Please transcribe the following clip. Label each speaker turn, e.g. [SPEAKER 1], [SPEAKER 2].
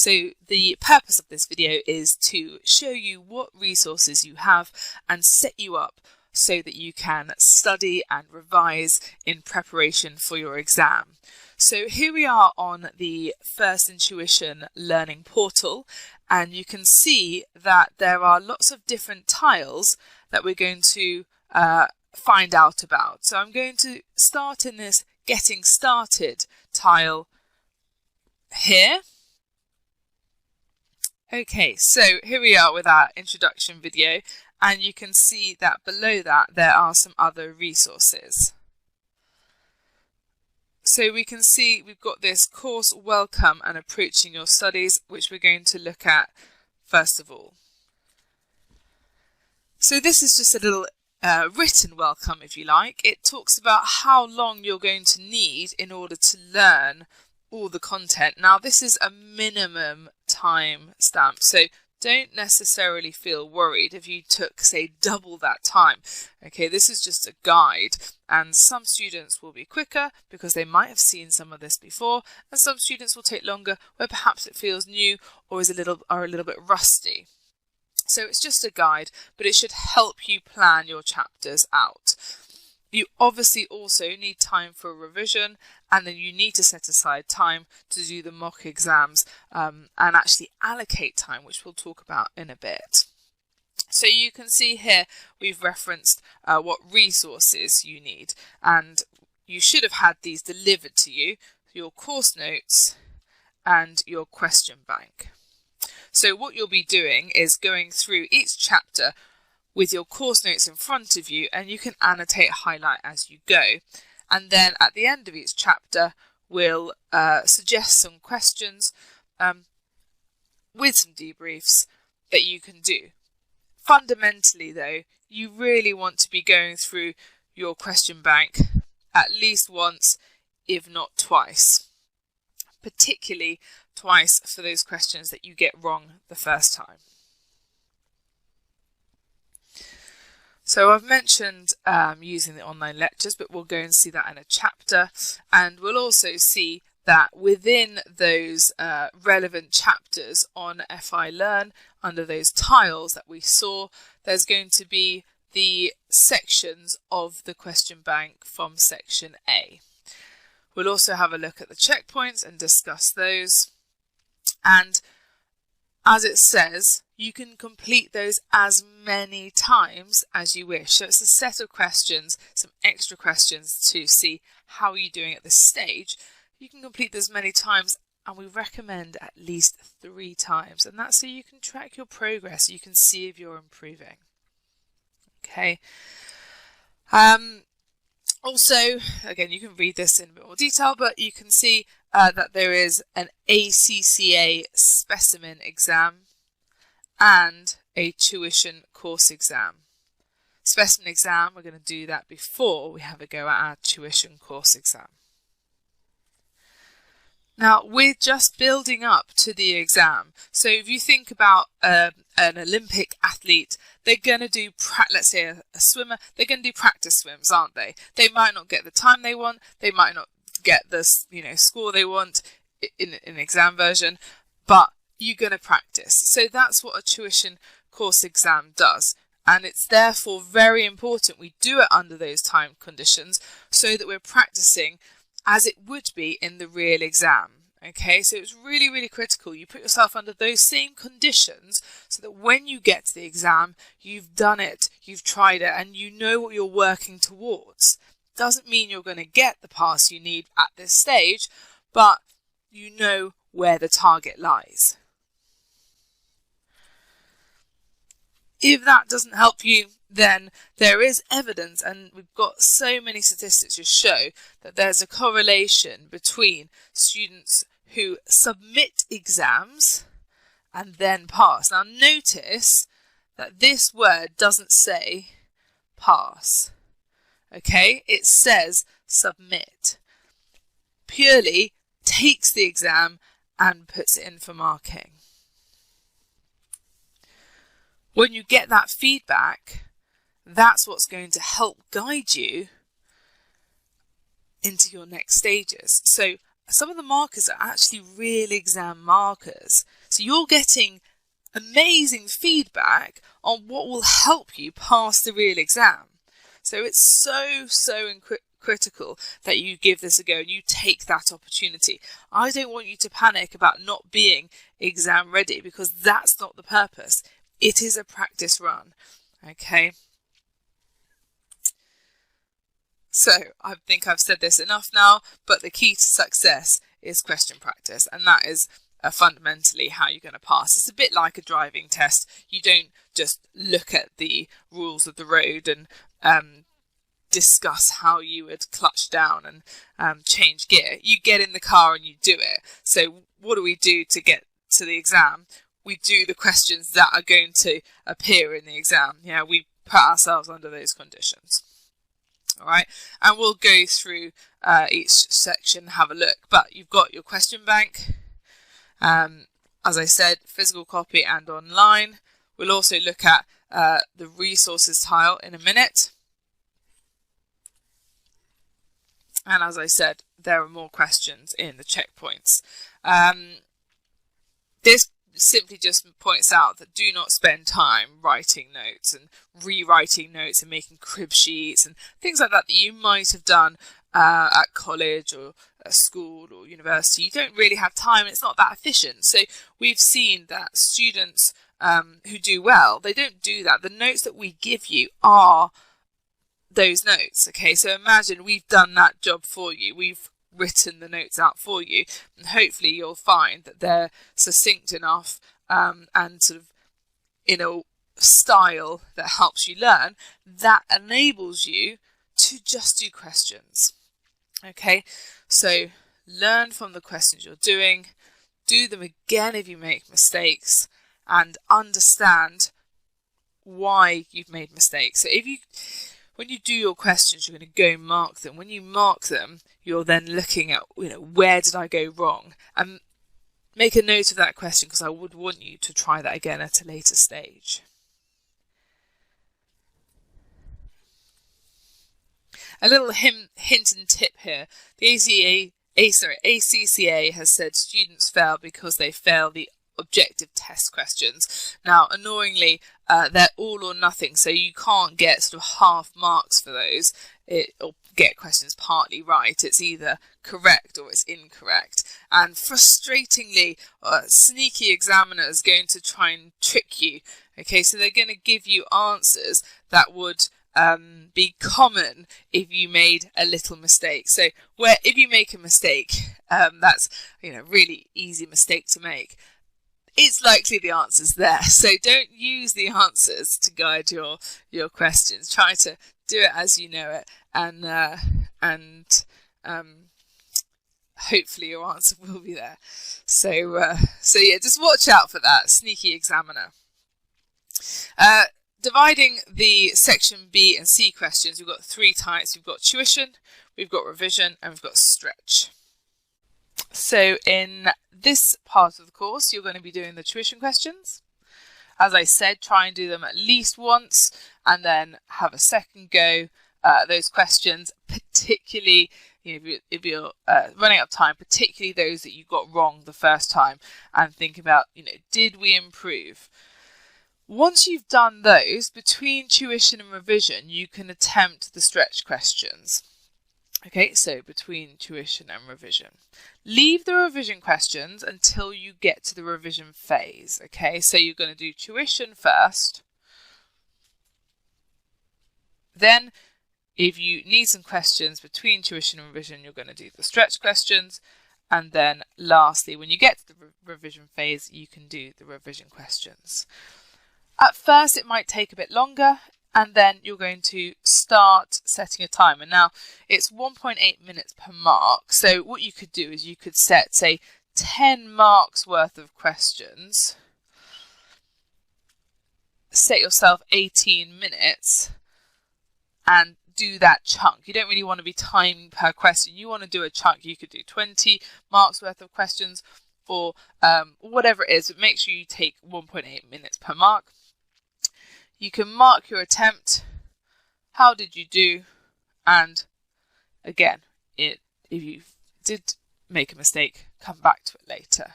[SPEAKER 1] So the purpose of this video is to show you what resources you have and set you up so that you can study and revise in preparation for your exam. So here we are on the First Intuition Learning Portal, and you can see that there are lots of different tiles that we're going to find out about. So I'm going to start in this Getting Started tile here. Okay, so here we are with our introduction video, and you can see that below that there are some other resources. So we can see we've got this course Welcome and Approaching Your Studies, which we're going to look at first of all. So this is just a little written welcome, if you like. It talks about how long you're going to need in order to learn all the content. Now this is a minimum time stamp, so don't necessarily feel worried if you took, say, double that time. Okay, this is just a guide, and some students will be quicker because they might have seen some of this before, and some students will take longer where perhaps it feels new or is a little bit rusty. So it's just a guide, but it should help you plan your chapters out. You obviously also need time for revision, and then you need to set aside time to do the mock exams and actually allocate time, which we'll talk about in a bit. So you can see here we've referenced what resources you need, and you should have had these delivered to you, your course notes and your question bank. So what you'll be doing is going through each chapter with your course notes in front of you, and you can annotate, highlight as you go. And then at the end of each chapter, we'll suggest some questions with some debriefs that you can do. Fundamentally though, you really want to be going through your question bank at least once, if not twice. Particularly twice for those questions that you get wrong the first time. So I've mentioned using the online lectures, but we'll go and see that in a chapter, and we'll also see that within those relevant chapters on FI Learn, under those tiles that we saw, there's going to be the sections of the question bank from section A. We'll also have a look at the checkpoints and discuss those, and as it says, you can complete those as many times as you wish. So it's a set of questions, some extra questions to see how you're doing at this stage. You can complete as many times, and we recommend at least 3 times. And that's so you can track your progress. You can see if you're improving. Okay. Also, again, you can read this in a bit more detail, but you can see that there is an ACCA specimen exam and a tuition course exam. Specimen exam, we're going to do that before we have a go at our tuition course exam. Now, we're just building up to the exam. So if you think about an Olympic athlete, they're going to do, let's say a swimmer, they're going to do practice swims, aren't they? They might not get the time they want, they might not get the score they want in an exam version, but you're going to practice. So that's what a tuition course exam does, and it's therefore very important we do it under those time conditions so that we're practicing as it would be in the real exam. Okay, so it's really, really critical you put yourself under those same conditions so that when you get to the exam, you've done it, you've tried it, and you know what you're working towards. Doesn't mean you're going to get the pass you need at this stage, but you know where the target lies. If that doesn't help you, then there is evidence, and we've got so many statistics to show that there's a correlation between students who submit exams and then pass. Now notice that this word doesn't say pass. Okay, it says submit. Purely takes the exam and puts it in for marking. When you get that feedback, that's what's going to help guide you into your next stages. So some of the markers are actually real exam markers. So you're getting amazing feedback on what will help you pass the real exam. So it's so critical that you give this a go and you take that opportunity. I don't want you to panic about not being exam ready, because that's not the purpose. It is a practice run. Okay. So I think I've said this enough now, but the key to success is question practice, and that is fundamentally how you're going to pass. It's a bit like a driving test. You don't just look at the rules of the road and discuss how you would clutch down and change gear. You get in the car and you do it. So what do we do to get to the exam? We do the questions that are going to appear in the exam. Yeah, we put ourselves under those conditions. All right, and we'll go through each section, have a look. But you've got your question bank, as I said, physical copy and online. We'll also look at the resources tile in a minute. And as I said, there are more questions in the checkpoints. This simply just points out that do not spend time writing notes and rewriting notes and making crib sheets and things like that you might have done at college or at school or university. You don't really have time, and it's not that efficient. So we've seen that students who do well, they don't do that. The notes that we give you are those notes. Okay, so imagine we've done that job for you. We've written the notes out for you, and hopefully you'll find that they're succinct enough and sort of in a style that helps you learn, that enables you to just do questions. Okay, so learn from the questions you're doing, do them again if you make mistakes, and understand why you've made mistakes. So when you do your questions, you're going to go mark them. When you mark them, you're then looking at, where did I go wrong? And make a note of that question, because I would want you to try that again at a later stage. A little hint and tip here. The ACCA has said students fail because they fail the objective test questions. Now, annoyingly, they're all or nothing, so you can't get sort of half marks for those or get questions partly right. It's either correct or it's incorrect. And frustratingly, sneaky examiners are going to try and trick you. Okay, so they're going to give you answers that would be common if you made a little mistake. So if you make a mistake, that's really easy mistake to make. It's likely the answer's there, so don't use the answers to guide your questions. Try to do it as you know it, and hopefully your answer will be there. So yeah, just watch out for that sneaky examiner. Dividing the section B and C questions, we've got three types. We've got tuition, we've got revision, and we've got stretch. So in this part of the course, you're going to be doing the tuition questions. As I said, try and do them at least once and then have a second go at those questions, particularly if you're running out of time, particularly those that you got wrong the first time, and think about, did we improve? Once you've done those, between tuition and revision, you can attempt the stretch questions. Okay, so between tuition and revision. Leave the revision questions until you get to the revision phase. Okay, so you're going to do tuition first. Then, if you need some questions between tuition and revision, you're going to do the stretch questions. And then lastly, when you get to the revision phase, you can do the revision questions. At first, it might take a bit longer, and then you're going to start setting a timer. Now, it's 1.8 minutes per mark. So what you could do is you could set, say, 10 marks worth of questions. Set yourself 18 minutes and do that chunk. You don't really want to be timing per question. You want to do a chunk. You could do 20 marks worth of questions or whatever it is, but make sure you take 1.8 minutes per mark. You can mark your attempt. How did you do? And again, if you did make a mistake, come back to it later.